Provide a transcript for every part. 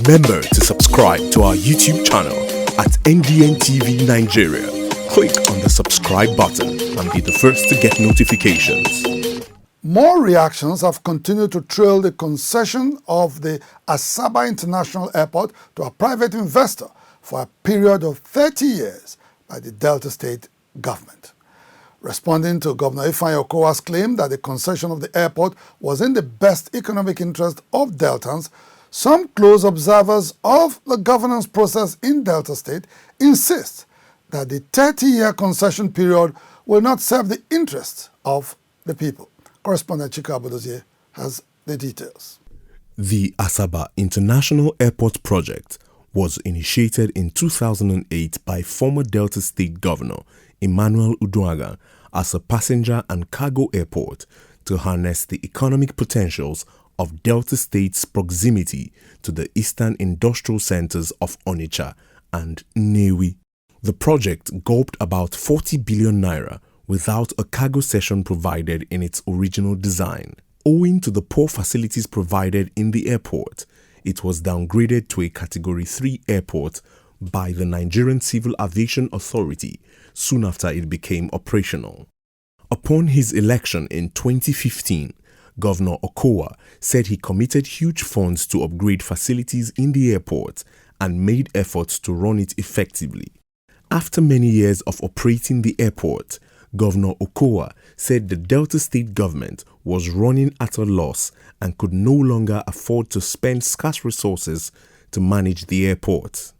Remember to subscribe to our YouTube channel at NDN TV Nigeria. Click on the subscribe button and be the first to get notifications. More reactions have continued to trail the concession of the Asaba International Airport to a private investor for a period of 30 years by the Delta State government. Responding to Governor AKUGHA's claim that the concession of the airport was in the best economic interest of Deltans, some close observers of the governance process in Delta State insist that the 30-year concession period will not serve the interests of the people. Correspondent Chika Abodozie has the details. The Asaba International Airport project was initiated in 2008 by former Delta State Governor Emmanuel Uduaghan as a passenger and cargo airport to harness the economic potentials of Delta State's proximity to the eastern industrial centers of Onitsha and Nnewi. The project gulped about 40 billion naira without a cargo session provided in its original design. Owing to the poor facilities provided in the airport, it was downgraded to a Category 3 airport by the Nigerian Civil Aviation Authority soon after it became operational. Upon his election in 2015, Governor AKUGHA said he committed huge funds to upgrade facilities in the airport and made efforts to run it effectively. After many years of operating the airport, Governor AKUGHA said the Delta State government was running at a loss and could no longer afford to spend scarce resources to manage the airport.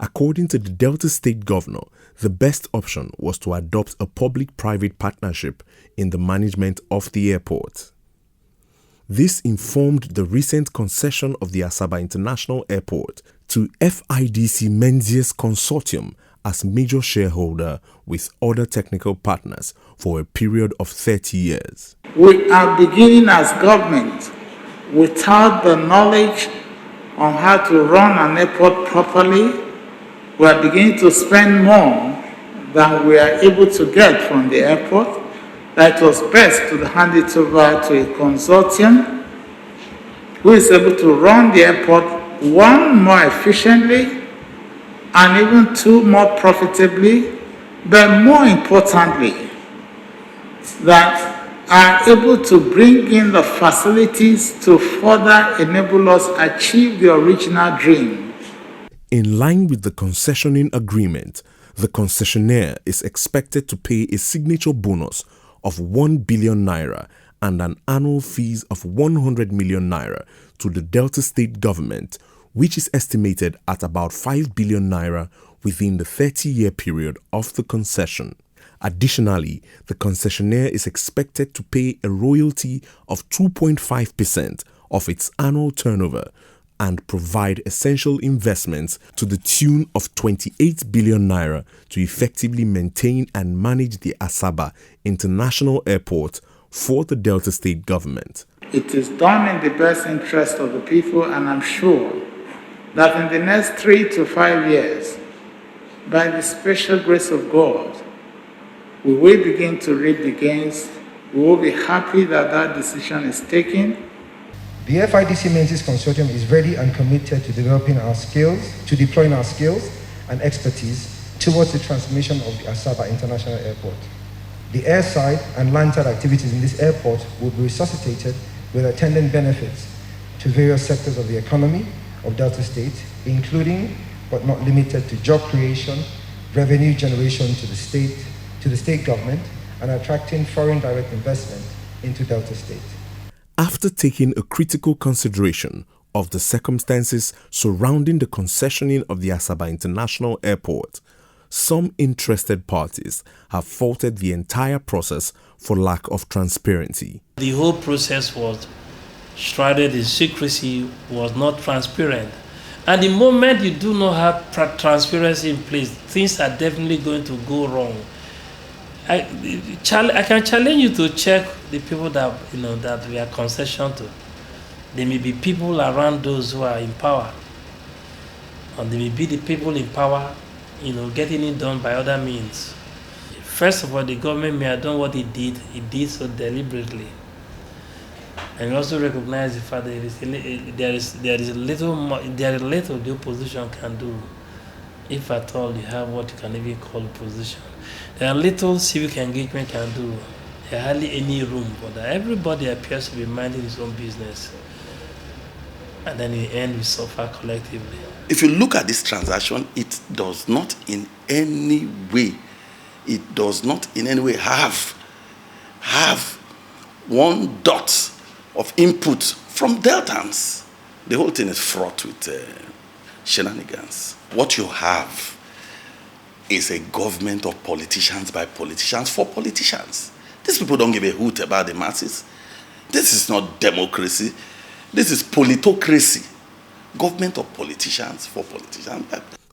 According to the Delta State governor, the best option was to adopt a public-private partnership in the management of the airport. This informed the recent concession of the Asaba International Airport to FIDC Menzies Consortium as major shareholder with other technical partners for a period of 30 years. We are beginning as government without the knowledge on how to run an airport properly. We are beginning to spend more than we are able to get from the airport. That it was best to hand it over to a consortium who is able to run the airport, one, more efficiently, and even two, more profitably, but more importantly, that are able to bring in the facilities to further enable us achieve the original dream. In line with the concessioning agreement, the concessionaire is expected to pay a signature bonus of 1 billion naira and an annual fees of 100 million naira to the Delta State government, which is estimated at about 5 billion naira within the 30-year period of the concession. Additionally, the concessionaire is expected to pay a royalty of 2.5% of its annual turnover and provide essential investments to the tune of 28 billion naira to effectively maintain and manage the Asaba International Airport for the Delta State government. It is done in the best interest of the people, and I'm sure that in the next 3 to 5 years, by the special grace of God, we will begin to reap the gains. We will be happy that that decision is taken. The FIDC Menzies Consortium is ready and committed to developing our skills, to deploying our skills and expertise towards the transformation of the Asaba International Airport. The airside and landside activities in this airport will be resuscitated with attendant benefits to various sectors of the economy of Delta State, including but not limited to job creation, revenue generation to the state government, and attracting foreign direct investment into Delta State. After taking a critical consideration of the circumstances surrounding the concessioning of the Asaba International Airport, some interested parties have faulted the entire process for lack of transparency. The whole process was shrouded in secrecy, was not transparent. And the moment you do not have transparency in place, things are definitely going to go wrong. I can challenge you to check the people that that we are concession to. There may be people around those who are in power, and there may be the people in power, getting it done by other means. First of all, the government may have done what it did so deliberately. And we also recognize the fact that there is little the opposition can do, if at all you have what you can even call opposition. There are little civic engagement can do. There hardly any room for that. Everybody appears to be minding his own business. And then in the end, we suffer collectively. If you look at this transaction, it does not in any way have one dot of input from Deltans. The whole thing is fraught with shenanigans. What you have is a government of politicians by politicians for politicians. These people don't give a hoot about the masses. This is not democracy. This is politocracy. Government of politicians for politicians.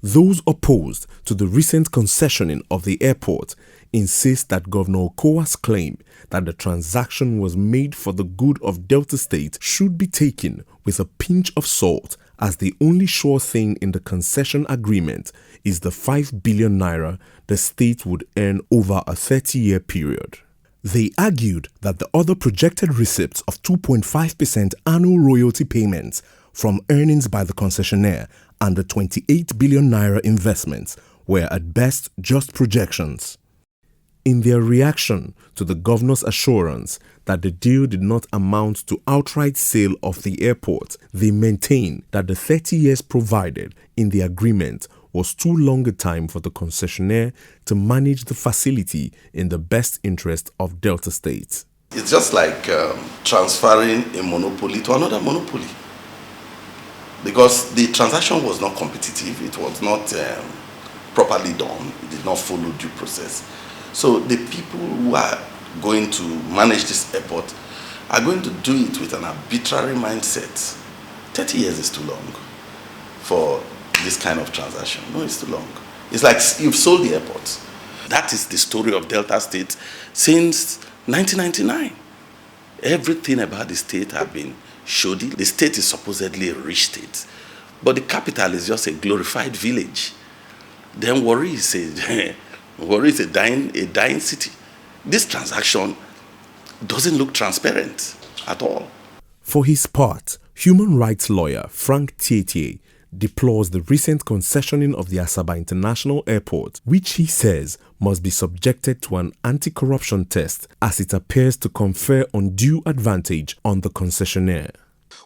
Those opposed to the recent concessioning of the airport insist that Governor Okowa's claim that the transaction was made for the good of Delta State should be taken with a pinch of salt, as the only sure thing in the concession agreement is the 5 billion naira the state would earn over a 30-year period. They argued that the other projected receipts of 2.5% annual royalty payments from earnings by the concessionaire and the 28 billion naira investments were at best just projections. In their reaction to the governor's assurance that the deal did not amount to outright sale of the airport, they maintain that the 30 years provided in the agreement was too long a time for the concessionaire to manage the facility in the best interest of Delta State. It's just like transferring a monopoly to another monopoly. Because the transaction was not competitive, it was not properly done, it did not follow due process. So the people who are going to manage this airport are going to do it with an arbitrary mindset. 30 years is too long for this kind of transaction. No, it's too long. It's like you've sold the airport. That is the story of Delta State since 1999. Everything about the state has been shoddy. The state is supposedly a rich state, but the capital is just a glorified village. Then Warri is a dying city. This transaction doesn't look transparent at all. For his part, human rights lawyer Frank Tietie deplores the recent concessioning of the Asaba International Airport, which he says must be subjected to an anti-corruption test as it appears to confer undue advantage on the concessionaire.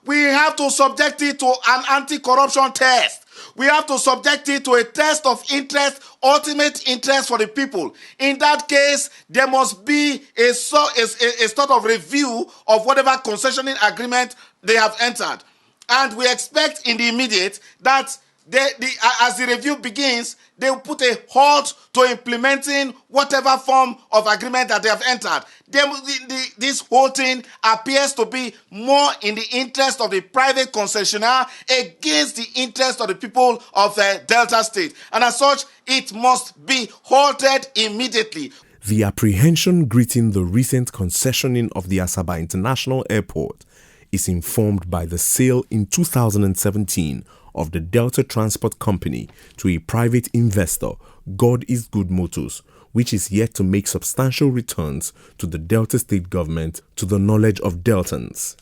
We have to subject it to an anti-corruption test. We have to subject it to a test of interest, ultimate interest for the people. In that case, there must be a sort of review of whatever concessioning agreement they have entered. And we expect in the immediate that as the review begins, they will put a halt to implementing whatever form of agreement that they have entered. This whole thing appears to be more in the interest of the private concessionaire against the interest of the people of Delta State. And as such, it must be halted immediately. The apprehension greeting the recent concessioning of the Asaba International Airport is informed by the sale in 2017 of the Delta Transport Company to a private investor, God is Good Motors, which is yet to make substantial returns to the Delta State government to the knowledge of Deltans.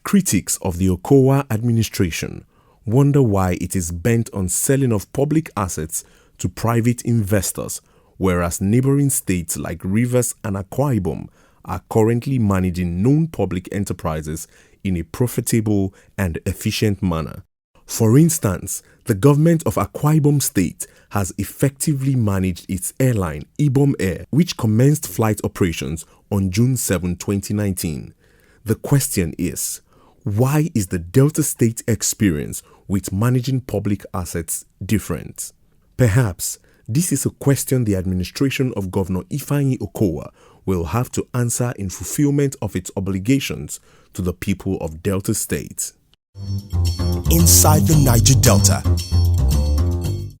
Critics of the AKUGHA administration wonder why it is bent on selling of public assets to private investors, whereas neighboring states like Rivers and Akwa Ibom are currently managing known public enterprises in a profitable and efficient manner. For instance, the government of Akwa Ibom State has effectively managed its airline, Ibom Air, which commenced flight operations on June 7, 2019. The question is, why is the Delta State experience with managing public assets different? Perhaps this is a question the administration of Governor Ifeanyi Okowa will have to answer in fulfillment of its obligations to the people of Delta State. Inside the Niger Delta,